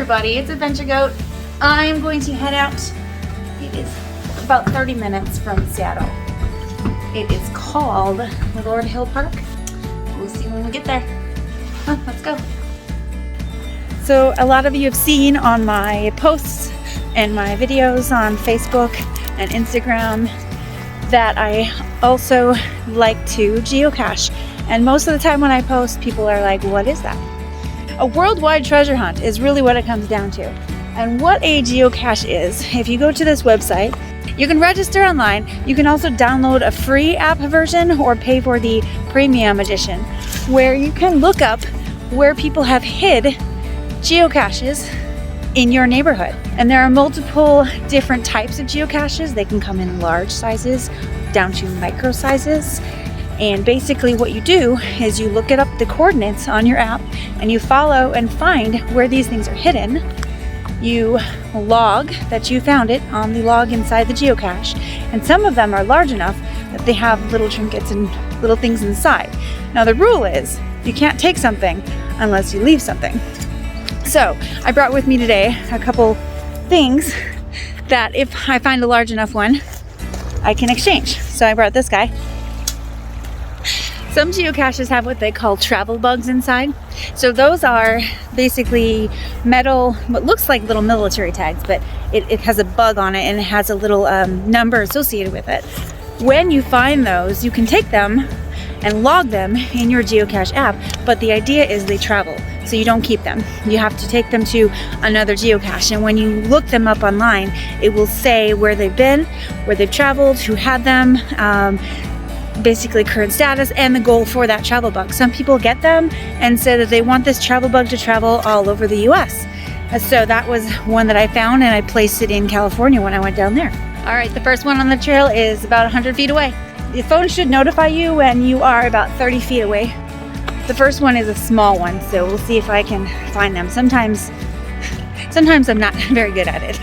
everybody, it's Adventure Goat. I'm going to head out. It is about 30 minutes from Seattle. It is called Lord Hill Park. We'll see when we get there. Let's go. So a lot of you have seen on my posts and my videos on Facebook and Instagram that I also like to geocache. And most of the time when I post, people are like, what is that? A worldwide treasure hunt is really what it comes down to. And what a geocache is, if you go to this website, you can register online. You can also download a free app version or pay for the premium edition, where you can look up where people have hid geocaches in your neighborhood. And there are multiple different types of geocaches. They can come in large sizes down to micro sizes. And basically what you do is you look up the coordinates on your app and you follow and find where these things are hidden. You log that you found it on the log inside the geocache. And some of them are large enough that they have little trinkets and little things inside. Now the rule is you can't take something unless you leave something. So I brought with me today a couple things that if I find a large enough one, I can exchange. So I brought this guy. Some geocaches have what they call travel bugs inside. So those are basically metal, what looks like little military tags, but it has a bug on it and it has a little number associated with it. When you find those, you can take them and log them in your geocache app, but the idea is they travel, so you don't keep them. You have to take them to another geocache, and when you look them up online, it will say where they've been, where they've traveled, who had them, basically current status and the goal for that travel bug. Some people get them and say that they want this travel bug to travel all over the US. So that was one that I found, and I placed it in California when I went down there. All right, the first one on the trail is about 100 feet away. The phone should notify you when you are about 30 feet away. The first one is a small one, so we'll see if I can find them. Sometimes I'm not very good at it.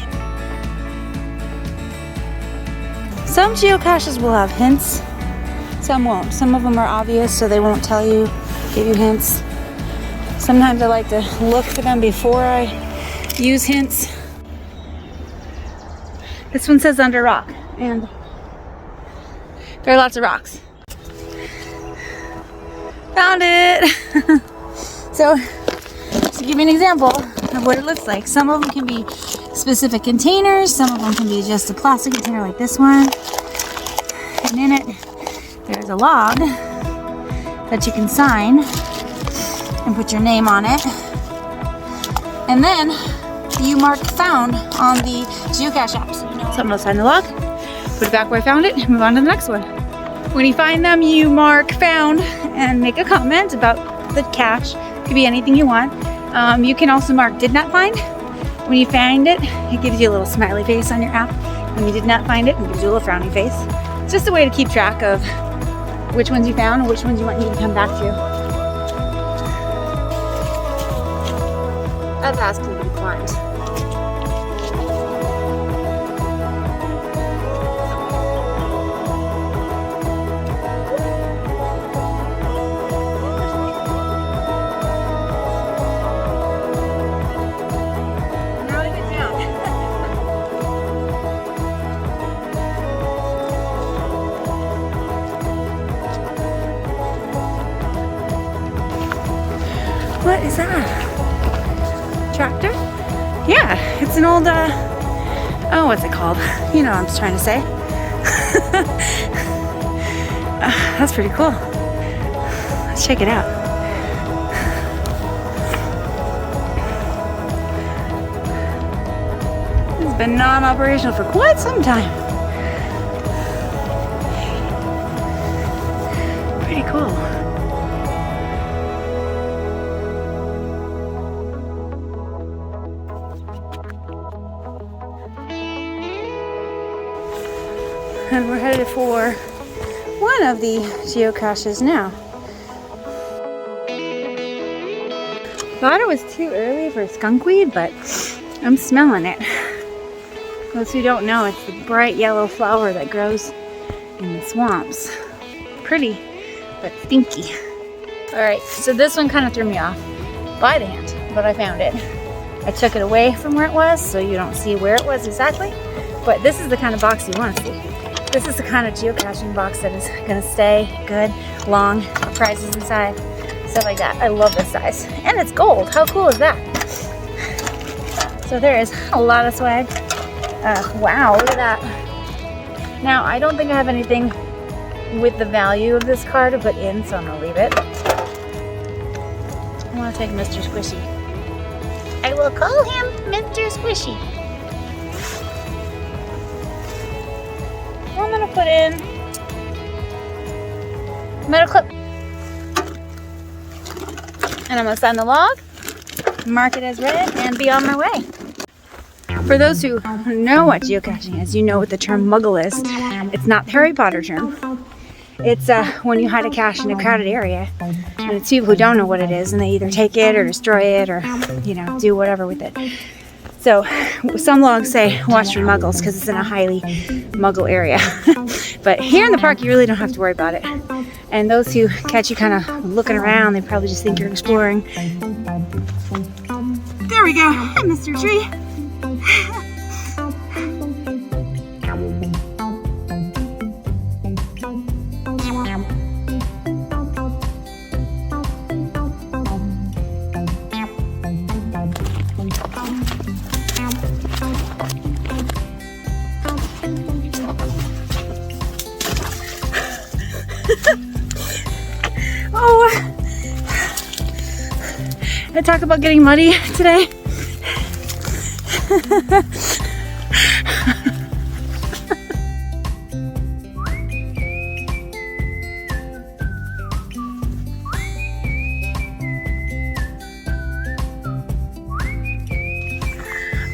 Some geocaches will have hints. Some won't. Some of them are obvious, so they won't tell you, give you hints. Sometimes I like to look for them before I use hints. This one says under rock, and there are lots of rocks. Found it! So, to give you an example of what it looks like, some of them can be specific containers, some of them can be just a plastic container like this one. And in it, there's a log that you can sign and put your name on it. And then you mark found on the geocache app. So you know something, I'll sign the log, put it back where I found it, and move on to the next one. When you find them, you mark found and make a comment about the cache. It could be anything you want. You can also mark did not find. When you find it, it gives you a little smiley face on your app. When you did not find it, it gives you a little frowny face. It's just a way to keep track of which ones you found and which ones you might need to come back to. That's asking to be climbed. Now we get down. What is that? Tractor? Yeah, it's an old, oh, what's it called? You know what I'm just trying to say. That's pretty cool. Let's check it out. It's been non-operational for quite some time. Pretty cool. And we're headed for one of the geocaches now. Thought it was too early for skunkweed, but I'm smelling it. Those who don't know, it's the bright yellow flower that grows in the swamps. Pretty, but stinky. All right, so this one kind of threw me off by the hand, but I found it. I took it away from where it was so you don't see where it was exactly. But this is the kind of box you want to see. This is the kind of geocaching box that is going to stay good, long, prizes inside, stuff like that. I love this size. And it's gold. How cool is that? So there is a lot of swag. Wow, look at that. Now, I don't think I have anything with the value of this card to put in, so I'm going to leave it. I want to take Mr. Squishy. I will call him Mr. Squishy. I'm going to put in metal clip. And I'm going to sign the log, mark it as read, and be on my way. For those who know what geocaching is, you know what the term muggle is. It's not the Harry Potter term. It's when you hide a cache in a crowded area, and it's people who don't know what it is, and they either take it or destroy it or, you know, do whatever with it. So some logs say watch for muggles because it's in a highly muggle area. But here in the park, you really don't have to worry about it. And those who catch you kind of looking around, they probably just think you're exploring. There we go. Hi, Mr. Tree. Oh, I talk about getting muddy today.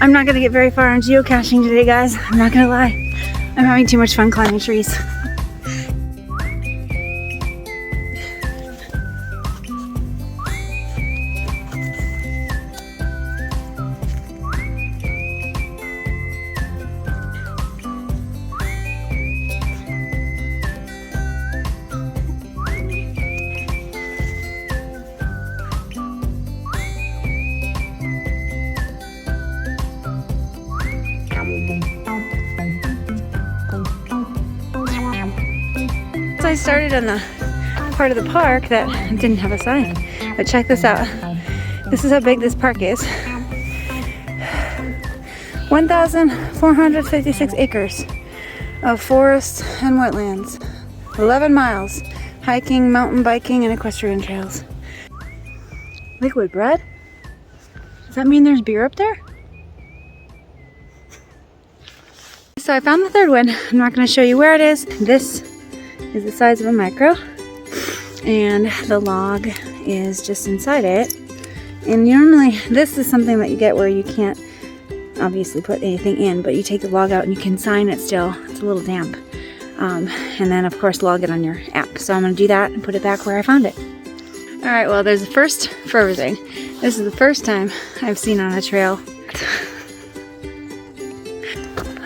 I'm not gonna get very far on geocaching today, guys. I'm not gonna lie. I'm having too much fun climbing trees. I started on the part of the park that didn't have a sign, but check this out. This is how big this park is. 1,456 acres of forest and wetlands, 11 miles, hiking, mountain biking, and equestrian trails. Liquid bread? Does that mean there's beer up there? So I found the third one. I'm not going to show you where it is. This is the size of a micro, and the log is just inside it. And normally this is something that you get where you can't obviously put anything in, but you take the log out and you can sign it still. It's a little damp. And then of course log it on your app. So I'm going to do that and put it back where I found it. Alright, well there's a first for everything. This is the first time I've seen on a trail.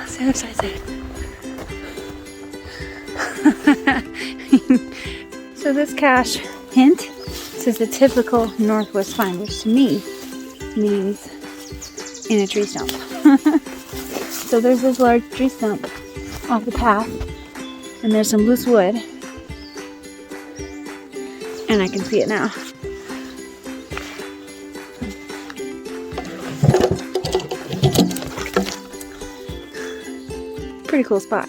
Say other side, say it. So this cache hint says the typical northwest find, which to me means in a tree stump. So there's this large tree stump off the path, and there's some loose wood, and I can see it now. Pretty cool spot.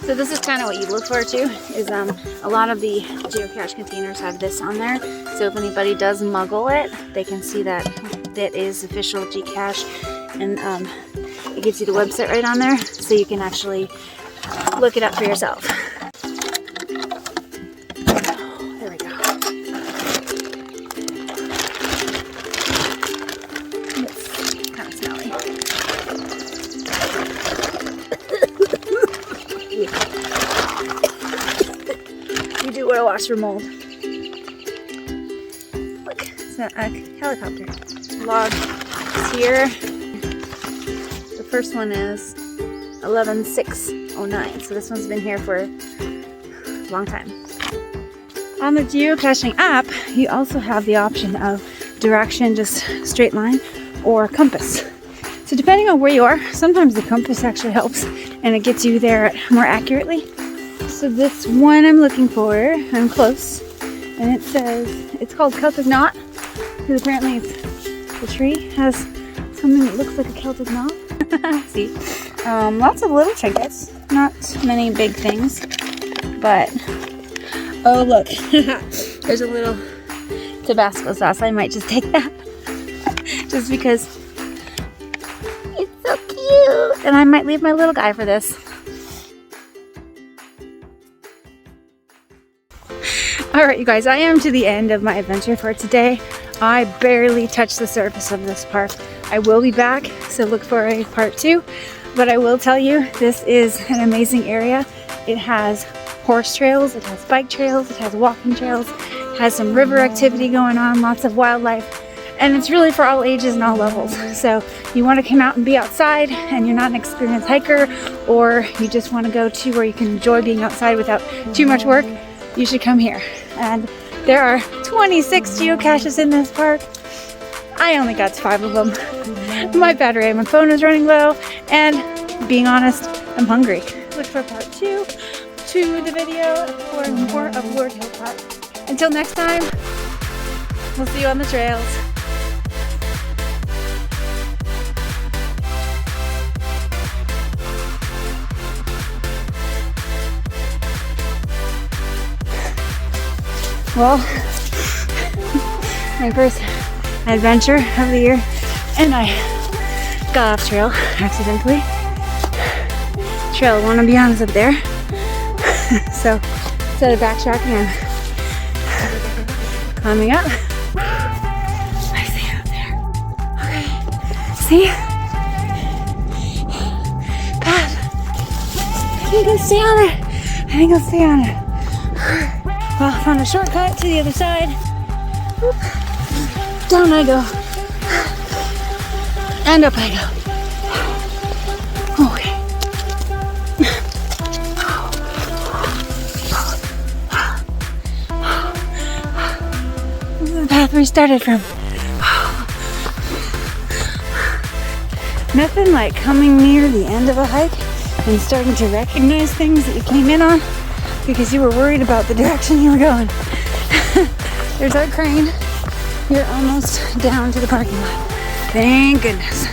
So this is kind of what you look for too, is a lot of the geocache containers have this on there. So if anybody does muggle it, they can see that it is official Geocache, and it gives you the website right on there, so you can actually look it up for yourself. There we go. It's kind of smelly. You do want to watch for mold. Look, it's a helicopter. Log is here. The first one is 11/6/09, so this one's been here for a long time. On the geocaching app, you also have the option of direction, just straight line, or compass. So depending on where you are, sometimes the compass actually helps and it gets you there more accurately. So this one I'm looking for, I'm close, and it says, it's called Celtic Knot, because apparently the tree has something that looks like a Celtic knot. See, lots of little trinkets, not many big things, but, oh look, there's a little Tabasco sauce. I might just take that, just because it's so cute, and I might leave my little guy for this. Alright you guys, I am to the end of my adventure for today. I barely touched the surface of this park. I will be back, so look for a part 2. But I will tell you, this is an amazing area. It has horse trails, it has bike trails, it has walking trails, it has some river activity going on, lots of wildlife. And it's really for all ages and all levels. So you want to come out and be outside and you're not an experienced hiker, or you just want to go to where you can enjoy being outside without too much work, you should come here. And there are 26 geocaches in this park. I only got to 5 of them. My battery on my phone is running low, and being honest, I'm hungry. Look for part 2 to the video for more of Lord Hill Park. Until next time, we'll see you on the trails. Well, my first adventure of the year, and I got off trail accidentally. Trail 1 and beyond is up there. So instead of backtracking, I'm climbing up. I see it up there. Okay. See? Path. I think I'll stay on it. I think I'll stay on it. Well, I found a shortcut to the other side. Whoop. Down I go. And up I go. Okay. This is the path we started from. Nothing like coming near the end of a hike and starting to recognize things that you came in on because you were worried about the direction you were going. There's our crane. You're almost down to the parking lot. Thank goodness.